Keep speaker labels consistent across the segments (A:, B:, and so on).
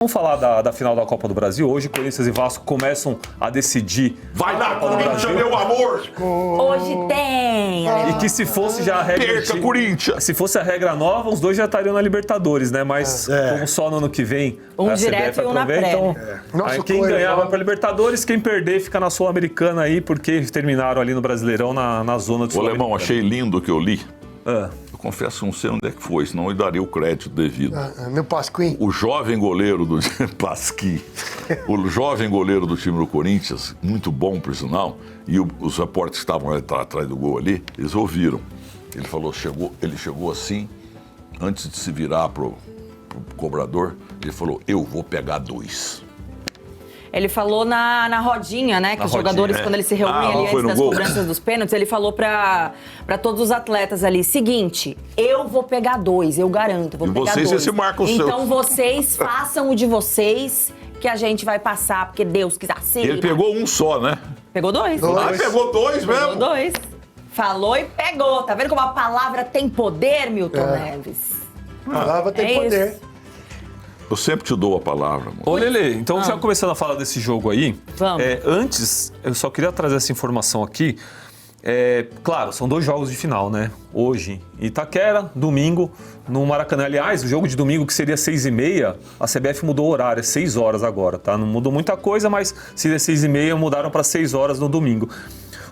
A: Vamos falar da final da Copa do Brasil. Hoje, Corinthians e Vasco começam a decidir.
B: Vai lá, Corinthians, meu amor!
C: Hoje tem!
A: E que se fosse já a regra...
B: Perca, Corinthians!
A: Se fosse a regra nova, os dois já estariam na Libertadores, né? Mas como só no ano que vem a
C: direto
A: CBF
C: e um na
A: aproveita, então aí quem ganhar vai para a Libertadores, quem perder fica na Sul-Americana aí, porque terminaram ali no Brasileirão na zona de
B: Ô,
A: Sul-Americana.
B: Alemão, achei lindo o que eu li.
A: Ah.
B: Confesso, não sei onde é que foi, senão eu daria o crédito devido.
D: Meu Pasquim.
B: O jovem goleiro do Pasqui, o jovem goleiro do time do Corinthians, muito bom por sinal, e os repórteres que estavam atrás do gol ali, eles ouviram. Ele falou, ele chegou assim, antes de se virar pro cobrador, ele falou, eu vou pegar 2.
C: Ele falou na rodinha, né? Que os jogadores, quando eles se reúnem ali antes das cobranças dos pênaltis, ele falou pra todos os atletas ali, seguinte, eu vou pegar 2, eu garanto, vou pegar 2.
B: E vocês, esse marca o seu.
C: Então vocês façam o de vocês, que a gente vai passar, porque Deus quis assim.
B: Ele pegou um só, né?
C: Pegou 2.
B: Ah, pegou 2 mesmo?
C: Pegou 2. Falou e pegou. Tá vendo como a palavra tem poder, Milton Neves?
D: A palavra tem poder.
C: Isso.
B: Eu sempre te dou a palavra, amor.
A: Ô, Lelê, então já começando a falar desse jogo aí,
C: Vamos.
A: Antes, eu só queria trazer essa informação aqui. Claro, são 2 jogos de final, né? Hoje em Itaquera, domingo no Maracanã. Aliás, o jogo de domingo, que seria 6h30, a CBF mudou o horário, é 6 horas agora, tá? Não mudou muita coisa, mas se é 6h30, mudaram para 6 horas no domingo.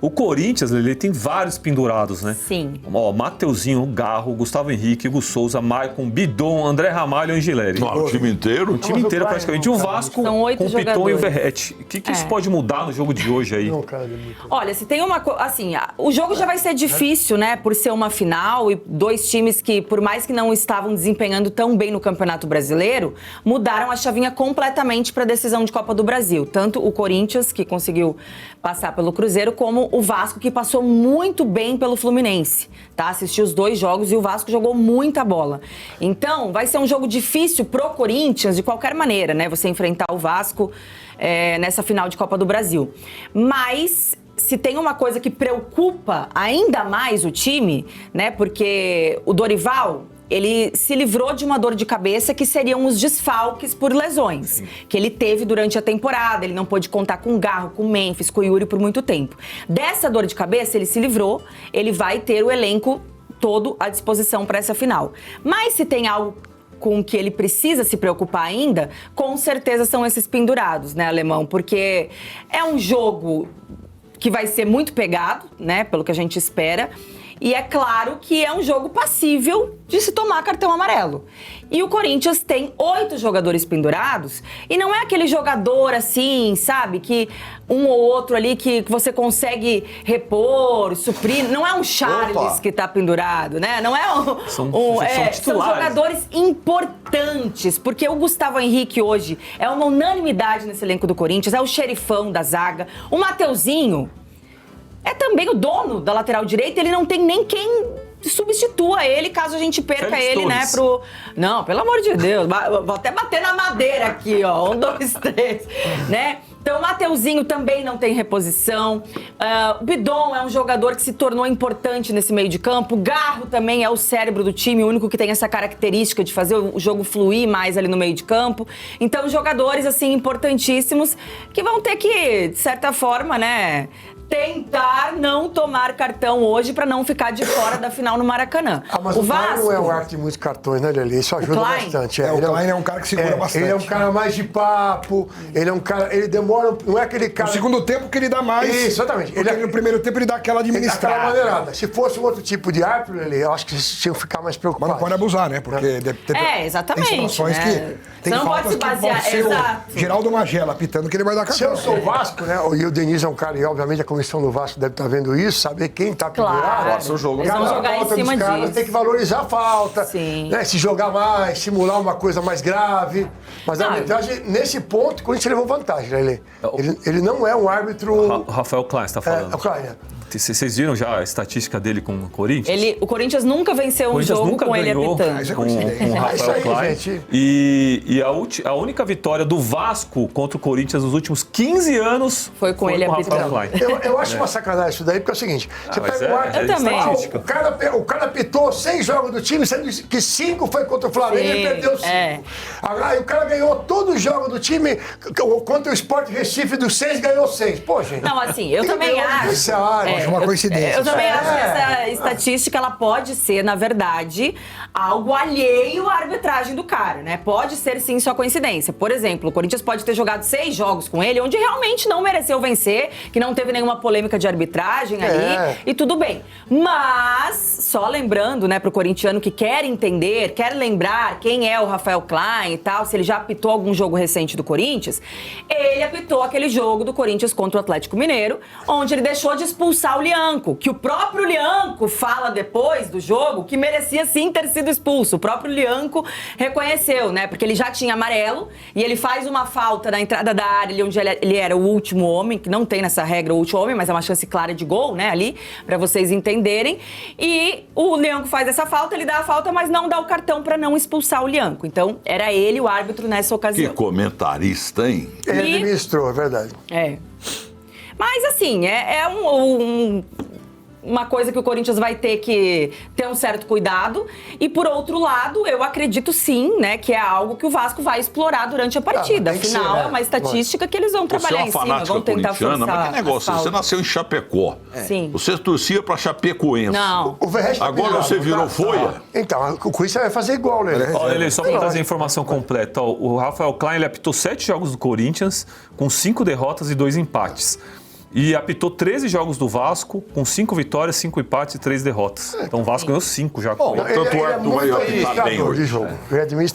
A: O Corinthians, ele tem vários pendurados, né?
C: Sim.
A: Ó, Mateuzinho, Garro, Gustavo Henrique, Hugo Souza, Maicon, Bidon, André Ramalho e Angileri.
B: Não, o time inteiro?
A: O time inteiro praticamente. O Vasco
C: São 8
A: com o Piton e o
C: jogadores.
A: Verratti. O que isso pode mudar no jogo de hoje aí?
D: Não, cara, é muito...
C: Olha, se tem uma coisa. Assim, o jogo já vai ser difícil, né? Por ser uma final e 2 times que, por mais que não estavam desempenhando tão bem no Campeonato Brasileiro, mudaram a chavinha completamente para a decisão de Copa do Brasil. Tanto o Corinthians, que conseguiu passar pelo Cruzeiro, como o Vasco, que passou muito bem pelo Fluminense, tá? Assistiu os 2 jogos e o Vasco jogou muita bola. Então, vai ser um jogo difícil pro Corinthians, de qualquer maneira, né? Você enfrentar o Vasco nessa final de Copa do Brasil. Mas... se tem uma coisa que preocupa ainda mais o time, né? Porque o Dorival, ele se livrou de uma dor de cabeça que seriam os desfalques por lesões. Que ele teve durante a temporada, ele não pôde contar com o Garro, com o Memphis, com o Yuri por muito tempo. Dessa dor de cabeça, ele se livrou, ele vai ter o elenco todo à disposição para essa final. Mas se tem algo com que ele precisa se preocupar ainda, com certeza são esses pendurados, né, Alemão? Porque é um jogo que vai ser muito pegado, né, pelo que a gente espera. E é claro que é um jogo passível de se tomar cartão amarelo. E o Corinthians tem 8 jogadores pendurados e não é aquele jogador assim, sabe, que um ou outro ali que você consegue repor, suprir. Não é um Charles que tá pendurado, né? Não é
A: São titulares.
C: São jogadores importantes, porque o Gustavo Henrique hoje é uma unanimidade nesse elenco do Corinthians, é o xerifão da zaga. O Mateuzinho é também o dono da lateral direita, ele não tem nem quem substitua ele, caso a gente perca
A: Félix
C: ele,
A: Torres.
C: né, Não, pelo amor de Deus, vou até bater na madeira aqui, ó, 1, 2, 3, né? Então o Mateuzinho também não tem reposição, o Bidon é um jogador que se tornou importante nesse meio de campo, o Garro também é o cérebro do time, o único que tem essa característica de fazer o jogo fluir mais ali no meio de campo. Então jogadores, assim, importantíssimos que vão ter que, de certa forma, né, tentar não tomar cartão hoje para não ficar de fora da final no Maracanã.
D: Mas o Vasco não é um arte de muitos cartões, né, Lelê? Isso ajuda bastante.
E: O Klein é um cara que segura bastante.
D: Ele é um cara mais de papo, ele é um cara... Ele demora... Não é aquele cara...
E: No segundo tempo que ele dá mais...
D: Isso, exatamente.
E: Porque no primeiro tempo ele dá aquela administrada.
D: Aquela maneirada. Se fosse um outro tipo de árbitro, Lelê, eu acho que vocês tinham que ficar mais preocupados.
E: Mas não pode abusar, né? Porque
C: exatamente,
E: tem situações
C: né?
E: que... Tem
C: você não pode
E: faltas
C: se basear...
E: que pode ser
C: Exato.
E: o Geraldo Magela apitando que ele vai dar
D: Se eu
E: cartão.
D: sou o Vasco, né? E o Denis é um cara, e obviamente a comissão do Vasco deve estar vendo isso, saber quem tá pendurado.
C: Claro, eles vão jogar em cima disso.
D: Tem que valorizar a falta,
C: Sim.
D: né? Se jogar mais, simular uma coisa mais grave. Mas na verdade, nesse ponto, o Corinthians levou vantagem, né, ele não é um árbitro...
A: O Rafael Klein está falando.
D: É o Klein,
A: Vocês viram já a estatística dele com o Corinthians?
C: O Corinthians nunca venceu um jogo com ele apitando.
A: Com o Rafael
D: aí,
A: Klein.
D: gente.
A: E E a única vitória do Vasco contra o Corinthians nos últimos 15 anos
C: Foi com ele
A: o Rafael
C: arbitrando.
A: Klein.
D: Eu acho uma sacanagem isso daí, porque é o seguinte: você
A: mas
D: pega o árbitro,
C: eu também.
A: estatística.
D: o cara apitou 6 jogos do time, sendo que 5 foi contra o Flamengo e
C: Sim,
D: ele perdeu 5.
C: é.
D: Agora, o cara ganhou todos os jogos do time, contra o Sport Recife, dos 6 ganhou 6. Pô, gente.
C: Não, assim, eu também acho.
E: Acho uma coincidência.
C: Eu também
D: É.
C: acho que essa estatística ela pode ser, na verdade, algo alheio à arbitragem do cara, né? Pode ser sim só coincidência. Por exemplo, o Corinthians pode ter jogado 6 jogos com ele, onde realmente não mereceu vencer, que não teve nenhuma polêmica de arbitragem ali, e tudo bem. Mas, só lembrando, né, pro corintiano que quer entender, quer lembrar quem é o Rafael Klein e tal, se ele já apitou algum jogo recente do Corinthians, ele apitou aquele jogo do Corinthians contra o Atlético Mineiro, onde ele deixou de expulsar o Lianco, que o próprio Lianco fala depois do jogo que merecia sim ter sido expulso. O próprio Lianco reconheceu, né? Porque ele já tinha amarelo e ele faz uma falta na entrada da área, ali onde ele era o último homem, que não tem nessa regra o último homem, mas é uma chance clara de gol, né? Ali, pra vocês entenderem. E o Lianco faz essa falta, ele dá a falta, mas não dá o cartão pra não expulsar o Lianco. Então, era ele o árbitro nessa
B: Que
C: ocasião.
B: comentarista, hein?
D: Ele
C: E-
D: administrou, é verdade.
C: É. Mas, assim, uma coisa que o Corinthians vai ter que ter um certo cuidado. E, por outro lado, eu acredito sim, né, que é algo que o Vasco vai explorar durante a partida.
D: tem que
C: Afinal,
D: ser, né?
C: é uma estatística que eles vão
B: Você
C: trabalhar
B: é uma
C: em cima,
B: fanática
C: vão tentar
B: corintiana,
C: forçar.
B: mas que negócio?
C: as
B: Você
C: faltas.
B: nasceu em Chapecó.
C: Sim.
B: Você torcia pra Chapecoense.
C: Não.
D: O Verrete tá
B: Agora
D: virado,
B: você virou
D: tá?
B: folha?
D: Então, o Corinthians vai fazer igual, né?
A: Olha, ele, só para trazer a informação completa, ó, o Rafael Klein ele apitou 7 jogos do Corinthians com 5 derrotas e 2 empates. E apitou 13 jogos do Vasco com 5 vitórias, 5 empates e 3 derrotas. Então o Vasco ganhou 5 já com ele.
B: Tanto o árbitro vai apitar bem
D: administrador
B: hoje.
D: de jogo.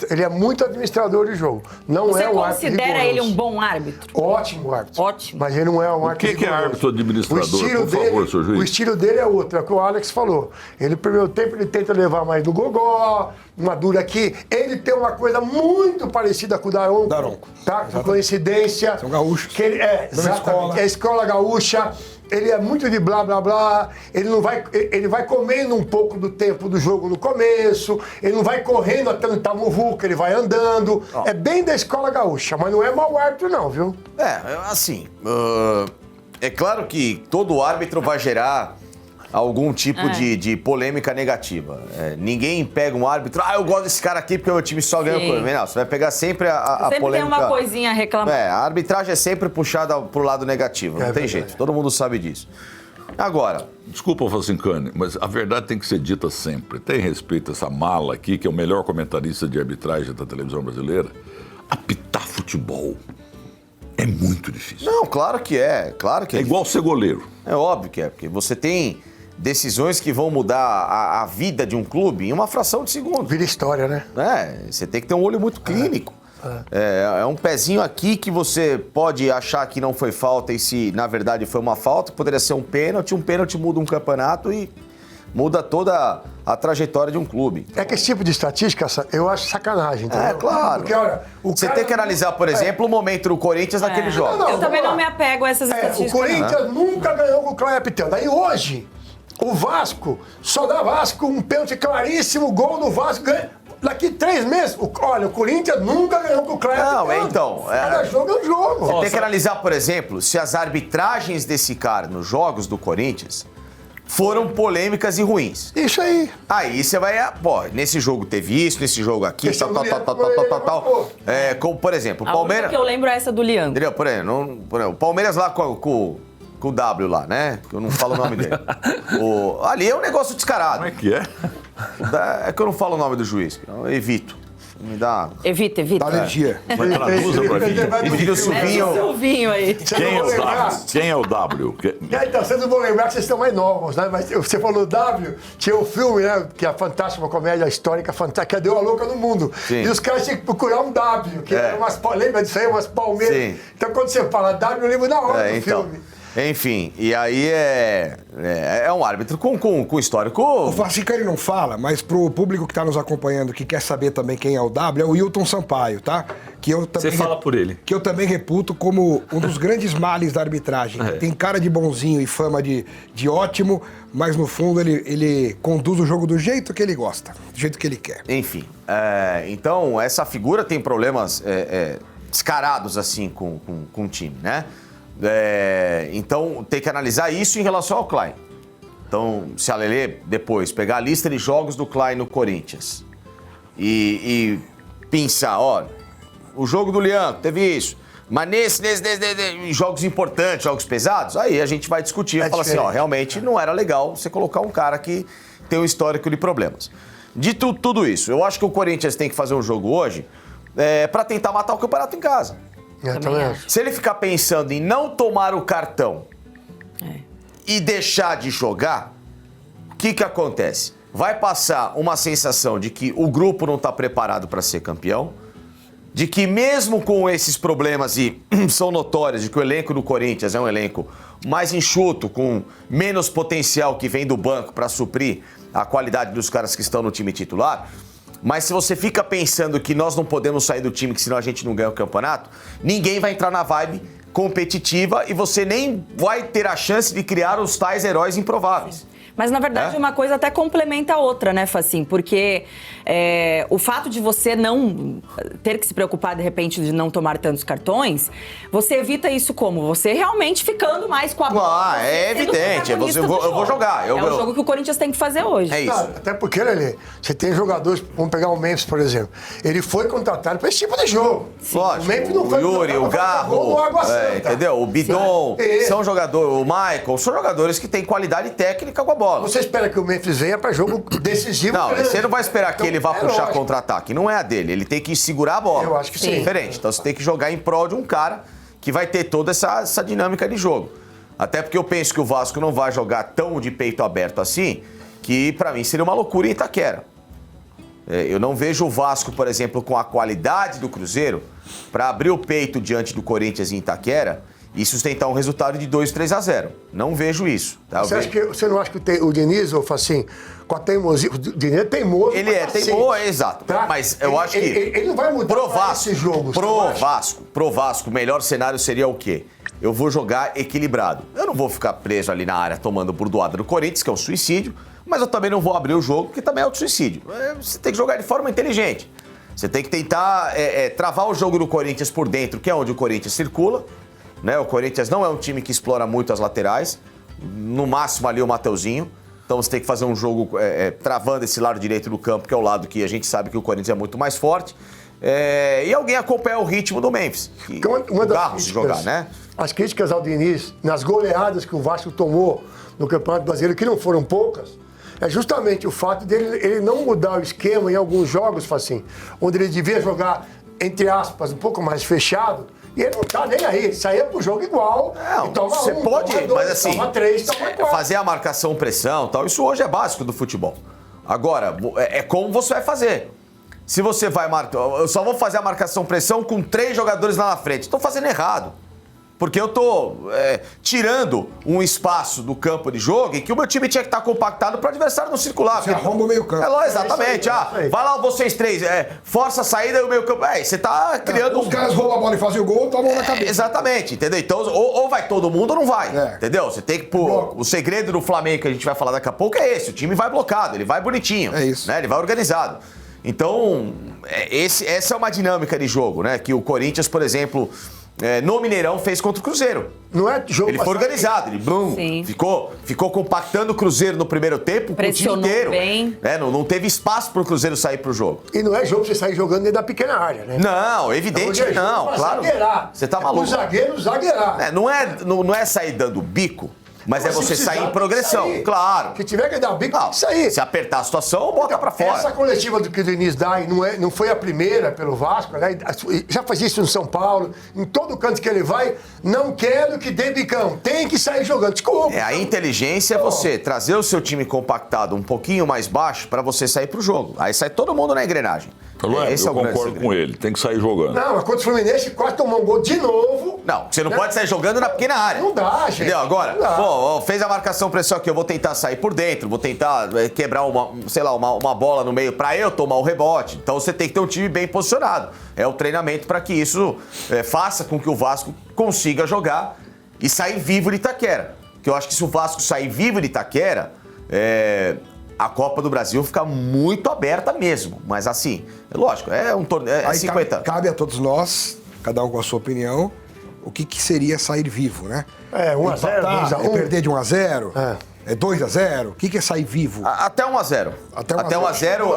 D: Ele é muito administrador de jogo. Não
C: Você
D: é um árbitro
C: considera
D: rigoroso.
C: ele um bom árbitro?
D: Ótimo árbitro.
C: Ótimo.
D: Mas ele não é um
B: O
D: árbitro
B: que é
D: rigoroso.
B: árbitro administrador?
D: O estilo
B: Por favor,
D: dele,
B: seu juiz.
D: O estilo dele é outro, é o que o Alex falou. Ele, no primeiro tempo, ele tenta levar mais do gogó, uma dura aqui. Ele tem uma coisa muito parecida com o Daronco.
E: Daronco.
D: Tá? Por coincidência.
E: São gaúchos.
D: Que ele, exatamente.
E: escola.
D: É a escola gaúcha. Ele é muito de blá, blá, blá. Ele vai comendo um pouco do tempo do jogo no começo. Ele não vai correndo até no Tamuvuca, ele vai andando. É bem da escola gaúcha, mas não é mau árbitro não, viu?
F: Assim, é claro que todo árbitro vai gerar algum tipo de polêmica negativa. Ninguém pega um árbitro, eu gosto desse cara aqui porque o meu time só ganha
C: Sim.
F: com ele. Não, você vai pegar sempre a
C: Sempre
F: polêmica.
C: tem uma coisinha a reclamar.
F: A arbitragem é sempre puxada pro lado negativo, não tem
D: verdade.
F: jeito, todo mundo sabe disso. Agora,
B: Desculpa, Facincani, mas a verdade tem que ser dita sempre. Tem respeito a essa mala aqui, que é o melhor comentarista de arbitragem da televisão brasileira. Apitar futebol é muito difícil.
F: não, claro que é.
B: É igual ser goleiro.
F: É óbvio que é, porque você tem decisões que vão mudar a vida de um clube em uma fração de segundo.
D: Vira história, né?
F: Você tem que ter um olho muito clínico. É um pezinho aqui que você pode achar que não foi falta e se na verdade foi uma falta, poderia ser um pênalti muda um campeonato e muda toda a trajetória de um clube.
D: É que esse tipo de estatística, eu acho sacanagem, entendeu?
F: É, claro.
D: Porque, olha,
F: Você tem que analisar, por exemplo, o momento do Corinthians naquele jogo.
D: Não,
C: Eu também
D: vamos
C: não
D: lá.
C: me apego a essas
D: O
C: estatísticas.
D: Corinthians nunca ganhou com o Klein apitando. Aí hoje, o Vasco, só dá Vasco um pênalti claríssimo, gol do Vasco, ganha. Daqui 3 meses, olha, o Corinthians nunca ganhou com o Klein
F: Não,
D: apitando.
F: então,
D: Cada jogo é um jogo.
F: Você tem que analisar, por exemplo, se as arbitragens desse cara nos jogos do Corinthians foram polêmicas e ruins.
D: Isso aí.
F: Aí você vai, nesse jogo teve isso, nesse jogo aqui,
D: Esse
F: tal.
D: pô.
F: Como, por exemplo, o
C: A
F: Palmeiras...
C: única que eu lembro é essa do Lianco.
F: Entendeu? Por exemplo, o Palmeiras lá com o W lá, né? Que eu não falo o nome dele. Ali é um negócio descarado.
B: Como é que é?
F: É que eu não falo o nome do juiz. Eu evito. Me dá...
C: Evita.
E: Da alergia.
B: Mas traduza pra mim.
F: Evita o
C: Mete
F: Silvinho.
C: o Silvinho aí.
B: Quem é o W? Quem é o W?
D: Então, vocês não vão lembrar que vocês estão mais novos, né? Mas você falou W, tinha um filme, né? Que é fantástico, uma comédia histórica fantástica, que é Deu a Louca no Mundo.
F: Sim.
D: E os caras tinham que procurar um W, que era lembra disso aí? Umas palmeiras.
F: Sim.
D: Então, quando você fala W, eu lembro na hora do
F: Então.
D: filme.
F: Enfim, e aí é um árbitro com histórico.
E: O Facica ele não fala, mas pro público que tá nos acompanhando, que quer saber também quem é o W, é o Wilton Sampaio, tá? Que eu também
A: Você fala por ele.
E: Que eu também reputo como um dos grandes males da arbitragem. Tem cara de bonzinho e fama de ótimo, mas no fundo ele conduz o jogo do jeito que ele gosta, do jeito que ele quer.
F: Enfim, então essa figura tem problemas descarados assim com o time, né? Então tem que analisar isso em relação ao Klein. Então, se a Lelê depois pegar a lista de jogos do Klein no Corinthians e pensar, olha, o jogo do Leandro teve isso, mas nesse jogos importantes, jogos pesados, aí a gente vai discutir e falar assim, ó, realmente não era legal você colocar um cara que tem um histórico de problemas. Dito tudo isso, eu acho que o Corinthians tem que fazer um jogo hoje para tentar matar o campeonato em casa.
D: Eu também acho.
F: Se ele ficar pensando em não tomar o cartão e deixar de jogar, o que acontece? Vai passar uma sensação de que o grupo não está preparado para ser campeão, de que mesmo com esses problemas, e são notórios, de que o elenco do Corinthians é um elenco mais enxuto, com menos potencial que vem do banco para suprir a qualidade dos caras que estão no time titular. Mas se você fica pensando que nós não podemos sair do time, que senão a gente não ganha o campeonato, ninguém vai entrar na vibe competitiva e você nem vai ter a chance de criar os tais heróis improváveis.
C: Mas, na verdade, uma coisa até complementa a outra, né, Facim? Porque o fato de você não ter que se preocupar, de repente, de não tomar tantos cartões, você evita isso como? Você realmente ficando mais com a bola.
F: É evidente, eu vou jogar.
C: É o jogo que o Corinthians tem que fazer hoje.
F: É isso.
D: Claro, até porque, Lelê, você tem jogadores, vamos pegar o Memphis, por exemplo, ele foi contratado para esse tipo de jogo.
F: Lógico,
D: O Memphis não foi
F: o Yuri, o Garro, entendeu? O Bidon, são jogadores, o Michael, são jogadores que têm qualidade técnica com a bola.
D: Você espera que o Memphis venha para jogo decisivo.
F: Não,
D: grande.
F: você não vai esperar que ele vá puxar
D: lógico.
F: contra-ataque. Não é a dele. Ele tem que segurar a bola.
D: Eu acho que sim.
F: É diferente. Então você tem que jogar em prol de um cara que vai ter toda essa dinâmica de jogo. Até porque eu penso que o Vasco não vai jogar tão de peito aberto assim, que pra mim seria uma loucura em Itaquera. Eu não vejo o Vasco, por exemplo, com a qualidade do Cruzeiro, pra abrir o peito diante do Corinthians em Itaquera e sustentar um resultado de 2-3-0. Não vejo isso. Tá?
D: Você não acha que o Diniz, ou assim, com a teimosia... O Diniz é teimoso.
F: Ele é teimoso, exato.
D: Tá?
F: Mas eu acho que...
D: Ele não vai mudar esse jogo.
F: Pro Vasco, o melhor cenário seria o quê? Eu vou jogar equilibrado. Eu não vou ficar preso ali na área tomando burdoada do Corinthians, que é um suicídio, mas eu também não vou abrir o jogo, que também é outro suicídio. Você tem que jogar de forma inteligente. Você tem que tentar travar o jogo do Corinthians por dentro, que é onde o Corinthians circula. Né? O Corinthians não é um time que explora muito as laterais, no máximo ali o Mateuzinho. Então você tem que fazer um jogo travando esse lado direito do campo, que é o lado que a gente sabe que o Corinthians é muito mais forte. E alguém acompanha o ritmo do Memphis.
D: Uma das
F: Garro se jogar, né?
D: As críticas ao Diniz, nas goleadas que o Vasco tomou no Campeonato Brasileiro, que não foram poucas, é justamente o fato dele ele não mudar o esquema em alguns jogos, assim, onde ele devia jogar, entre aspas, um pouco mais fechado. E ele não tá nem aí, ele saía pro jogo igual.
F: Não,
D: toma
F: você pode,
D: toma dois,
F: mas assim,
D: toma três, toma quatro.
F: fazer a marcação pressão e tal, isso hoje é básico do futebol. Agora, é como você vai fazer. Se você vai marcar, eu só vou fazer a marcação pressão com 3 jogadores lá na frente. Estou fazendo errado. Porque eu tô tirando um espaço do campo de jogo em que o meu time tinha que estar compactado para o adversário não circular.
E: Você arromba o meio campo.
F: Exatamente. Vai lá vocês 3, força a saída e o meio campo. Você tá criando...
E: Os caras roubam a bola e fazem o gol, tomam na cabeça.
F: Exatamente, entendeu? Então, ou vai todo mundo ou não vai, entendeu? Você tem que pôr... O segredo do Flamengo, que a gente vai falar daqui a pouco, é esse. O time vai blocado, ele vai bonitinho.
E: É isso.
F: Né? Ele vai organizado. Então, essa é uma dinâmica de jogo, né? Que o Corinthians, por exemplo... no Mineirão fez contra o Cruzeiro.
D: Não é jogo.
F: Ele foi organizado, ele ficou compactando o Cruzeiro no primeiro tempo,
C: pressionou
F: o time inteiro.
C: Bem.
F: Não teve espaço pro Cruzeiro sair pro jogo.
D: E não é jogo pra você sair jogando dentro da pequena área, né?
F: Não, evidente que não, claro. Você tá maluco.
D: O zagueiro zagueirar.
F: Não é sair dando bico, mas é você sair em progressão. Claro.
D: Se tiver que dar bico, tem que sair.
F: Se apertar a situação, bota pra fora.
D: Essa coletiva do que o Diniz dá, e não foi a primeira pelo Vasco, né? Já faz isso no São Paulo, em todo canto que ele vai, não quero que dê bicão, tem que sair jogando. Desculpa.
F: A inteligência é você trazer o seu time compactado um pouquinho mais baixo pra você sair pro jogo. Aí sai todo mundo na engrenagem.
B: Eu concordo com ele, tem que sair jogando.
D: Não, mas contra o Fluminense quase tomou um gol de novo.
F: Não, você não pode sair jogando na pequena área.
D: Não dá, gente.
F: Entendeu? Agora,
D: Não dá.
F: pô, fez a marcação pressão aqui, eu vou tentar sair por dentro, vou tentar quebrar uma bola no meio pra eu tomar o rebote. Então você tem que ter um time bem posicionado. É o treinamento para que isso faça com que o Vasco consiga jogar e sair vivo de Itaquera. Porque eu acho que se o Vasco sair vivo de Itaquera, a Copa do Brasil fica muito aberta mesmo. Mas assim, lógico, é um torneio, é
E: Aí
F: 50.
E: cabe a todos nós, cada um com a sua opinião, o que seria sair vivo, né?
D: 1-0,
E: Empatar,
D: 2-1.
E: perder de 1-0, é 2-0. O que é sair vivo?
F: Até 1-0.
E: Até
F: Até 1-0,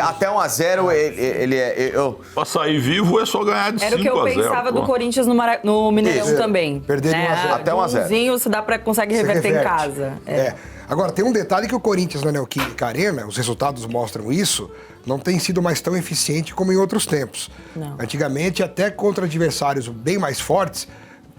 F: até 1-0 ele é...
B: Pra sair vivo é só ganhar de 5-0.
C: Era o que eu pensava do Corinthians no Mineirão
F: Isso.
C: também.
E: Perder de 1 a 0.
F: Até 1 a 0.
C: Você consegue
E: Você
C: reverter em
E: reverte.
C: casa.
E: Agora, tem um detalhe que o Corinthians na Neoquímica Arena, os resultados mostram isso, não tem sido mais tão eficiente como em outros tempos.
C: Não.
E: Antigamente, até contra adversários bem mais fortes,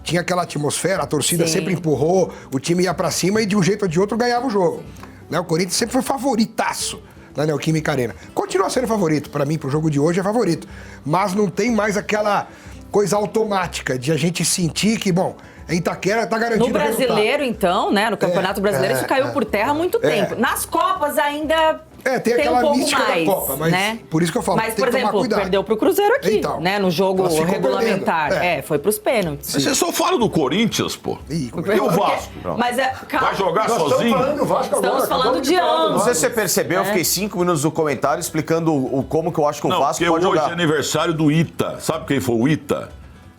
E: tinha aquela atmosfera, a torcida
C: Sim.
E: sempre empurrou, o time ia pra cima e de um jeito ou de outro ganhava o jogo. Né? O Corinthians sempre foi favoritaço na Neoquímica Arena. Continua sendo favorito, pra mim, pro jogo de hoje é favorito. Mas não tem mais aquela coisa automática de a gente sentir que, bom, em Itaquera tá garantido
C: No
E: o resultado.
C: brasileiro, então, né? No Campeonato Brasileiro, isso caiu por terra há muito tempo. Nas Copas ainda.
E: Tem aquela
C: um pouco
E: mística
C: mais,
E: da Copa, mas
C: né?
E: por isso que eu falo,
C: Mas,
E: tem
C: por
E: que tomar
C: exemplo,
E: cuidado.
C: perdeu pro Cruzeiro aqui,
E: Então,
C: né? No jogo
E: classificou
C: regulamentar.
E: perdendo.
C: Foi pros pênaltis.
B: Você só fala do Corinthians, pô.
E: Ih, como é
B: E
E: que
B: o
E: é?
B: Vasco?
C: Mas calma.
B: Vai jogar
D: Nós estamos
B: sozinho?
D: falando do Vasco agora.
C: Estamos falando
D: acabamos
C: de
D: falar do
C: anos.
F: Não sei
D: Vasco.
F: se você percebeu, eu fiquei 5 minutos no comentário explicando como que eu acho que o
B: Não,
F: Vasco
B: porque
F: pode
B: hoje
F: jogar.
B: é aniversário do Ita. Sabe quem foi o Ita?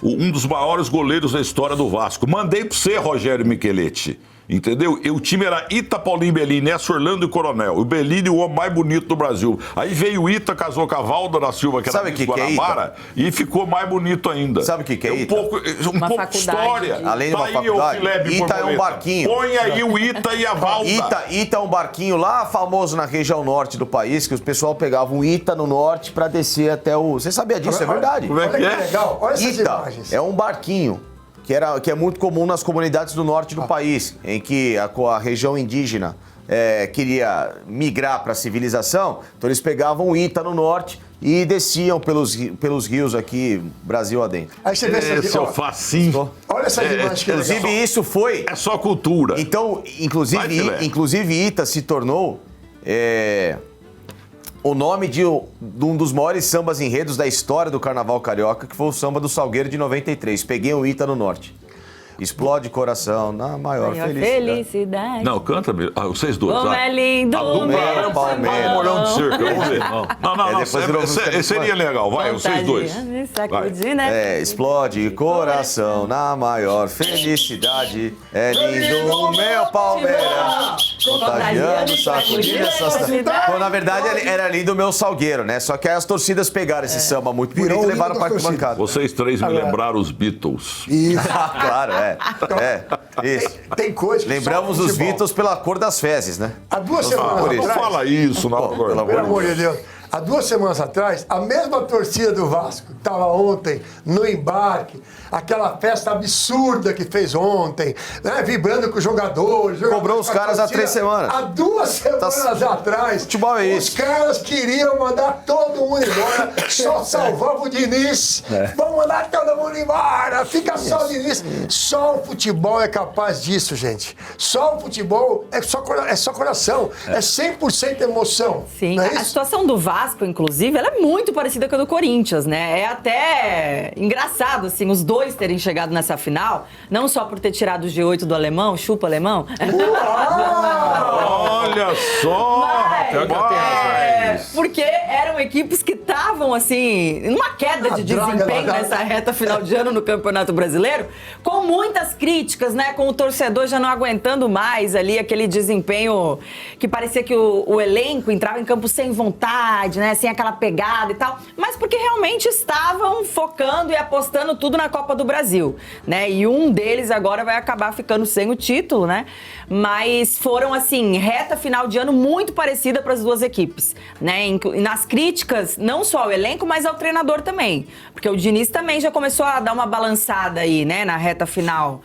B: Um dos maiores goleiros da história do Vasco. Mandei pra você, Rogério Micheletti. Entendeu? E o time era Ita, Paulinho Bellini, Nessa Orlando e Coronel. O Bellini, o homem mais bonito do Brasil. Aí veio o Ita, casou com a Valda da Silva, que era
F: Sabe o
B: Miss
F: que é Ita?
B: Guanabara, e ficou mais bonito ainda.
F: Sabe o que é
B: um
F: Ita?
B: pouco, um
C: Uma
B: pouco
C: faculdade
B: história.
C: de-
F: Além de uma
B: Tá aí,
F: faculdade,
B: ô Filebe
F: Ita é um
B: Borboleta.
F: barquinho.
B: Põe aí o Ita e a Valda.
F: Ita é um barquinho lá famoso na região norte do país, que o pessoal pegava um Ita no norte pra descer até o... Você sabia disso, é verdade.
B: Como é
D: Olha
B: que
D: que
B: é?
D: legal, olha essas
F: Ita
D: imagens.
F: é um barquinho que é muito comum nas comunidades do norte do país, em que a região indígena queria migrar para a civilização, então eles pegavam o Ita no norte e desciam pelos rios aqui, Brasil adentro.
D: Aí você vê essa
B: Esse é o facinho.
D: Olha essas imagens que legal.
F: Inclusive, isso foi...
B: É só cultura.
F: Então,
B: Vai,
F: inclusive,
B: filé.
F: Ita se tornou o nome de um dos maiores sambas enredos da história do Carnaval Carioca, que foi o samba do Salgueiro de 93. Peguei o Ita no norte. Explode coração na maior felicidade.
B: Não, canta vocês dois.
C: Como
B: vai.
C: é lindo
B: A dupla
C: meu
B: é
F: Palmeiras.
B: Molhão de cerca, vamos ver. Não,
F: depois virou música do
B: seria legal, vai, vocês dois.
C: Sacudir, né?
F: Explode coração na maior felicidade. É lindo o meu Palmeiras. Contagiando, sacudindo essas... Então, na verdade, era lindo o meu Salgueiro, né? Só que aí as torcidas pegaram esse samba muito bonito
E: Virou
F: e
E: o
F: levaram
E: hino
F: para
E: das torcidas.
F: arquibancada.
B: Vocês três me lembraram os Beatles.
E: Isso.
F: Claro, isso.
D: Tem coisa que
F: Lembramos
D: só o
F: os
D: futebol.
F: Beatles pela cor das fezes, né?
D: Há 2
F: Não
D: semanas atrás...
B: Fala isso na hora do
F: Pelo
B: gol.
D: Pelo amor de Deus. Há 2 semanas atrás, a mesma torcida do Vasco que estava ontem no embarque, aquela festa absurda que fez ontem, né, vibrando com os jogadores.
F: Cobrou os
D: com a
F: caras há
D: torcida.
F: 3 semanas.
D: Há 2 semanas atrás,
F: Futebol é
D: os
F: isso.
D: caras queriam mandar todo mundo embora, só salvava o Diniz. Vamos mandar todo mundo embora, fica só o Diniz. Só o futebol é capaz disso, gente. Só o futebol é só coração, é 100% emoção.
C: Sim,
D: não é
C: a
D: isso?
C: situação do Vasco, inclusive, ela é muito parecida com a do Corinthians, né? É até engraçado, assim, os dois terem chegado nessa final, não só por ter tirado o G8 do alemão, chupa alemão.
B: Olha só, rapaz.
C: Porque eram equipes que estavam, assim, numa queda de desempenho nessa reta final de ano no Campeonato Brasileiro, com muitas críticas, né? Com o torcedor já não aguentando mais ali aquele desempenho que parecia que o elenco entrava em campo sem vontade, né? Sem aquela pegada e tal. Mas porque realmente estavam focando e apostando tudo na Copa do Brasil, né? E um deles agora vai acabar ficando sem o título, né? Mas foram, assim, reta final de ano muito parecida para as duas equipes, né? E nas críticas, não só ao elenco, mas ao treinador também. Porque o Diniz também já começou a dar uma balançada aí, né? Na reta final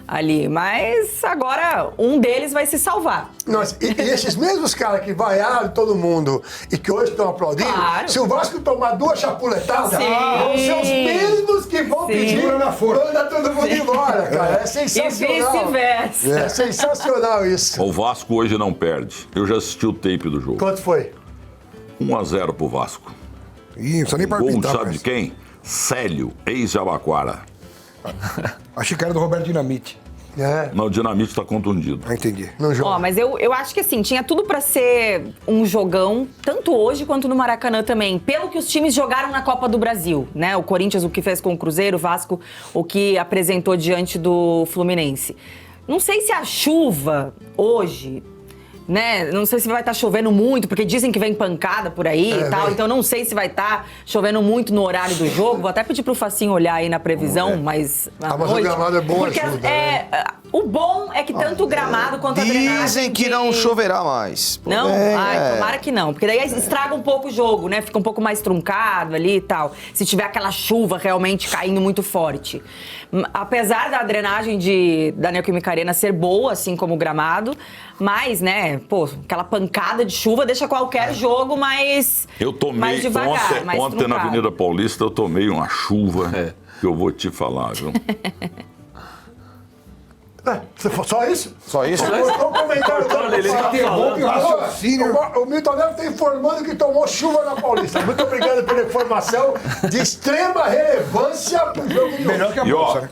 C: ali. Mas agora um deles vai se salvar.
D: Nossa, e esses mesmos caras que vaiaram todo mundo e que hoje estão aplaudindo,
C: Claro.
D: se o Vasco tomar 2 chapuletadas,
C: Sim.
D: vão ser os mesmos que vão
E: pendura na força.
D: Manda todo mundo embora, cara. É
C: E
D: sensacional.
C: vice-versa.
D: É sensacional isso.
B: O Vasco hoje não perde. Eu já assisti o tape do jogo.
D: Quanto foi?
B: 1-0 pro Vasco.
E: Ih, não precisa nem
B: Gol,
E: palpitar,
B: sabe
E: mas...
B: de quem? Célio, ex-Jabaquara.
E: Achei que era do Roberto Dinamite.
D: É,
B: Não, o Dinamite tá contundido.
E: Ah, entendi.
D: não joga.
C: Ó, mas eu acho que assim, tinha tudo pra ser um jogão, tanto hoje quanto no Maracanã também, pelo que os times jogaram na Copa do Brasil, né? O Corinthians, o que fez com o Cruzeiro, o Vasco, o que apresentou diante do Fluminense. Não sei se a chuva hoje, né? Não sei se vai estar chovendo muito, porque dizem que vem pancada por aí e tal, então não sei se vai estar chovendo muito no horário do jogo. Vou até pedir pro Facinho olhar aí na previsão, mas à
D: mas o
C: noite.
D: gramado é bom,
C: porque
D: ajuda,
C: o bom é que tanto o gramado quanto a drenagem
F: Dizem que não choverá mais.
C: Não?
F: É,
C: Ai, tomara que não. Porque daí estraga um pouco o jogo, né? Fica um pouco mais truncado ali e tal. Se tiver aquela chuva realmente caindo muito forte. Apesar da drenagem da Neoquímica Arena ser boa, assim como o gramado, mas, né, pô, aquela pancada de chuva deixa qualquer jogo mais
B: Eu tomei
C: mais devagar, mais
B: ontem na
C: truncado.
B: Avenida Paulista, eu tomei uma chuva que eu vou te falar, viu?
D: Só isso?
F: Só isso?
D: Botou um comentário
A: Cortando, ele tá
E: Interrompe o raciocínio.
D: O Milton Neves está informando que tomou chuva na Paulista. Muito obrigado pela informação de extrema relevância para o jogo de hoje.
E: Melhor que a
B: E ó,
E: bolsa, né?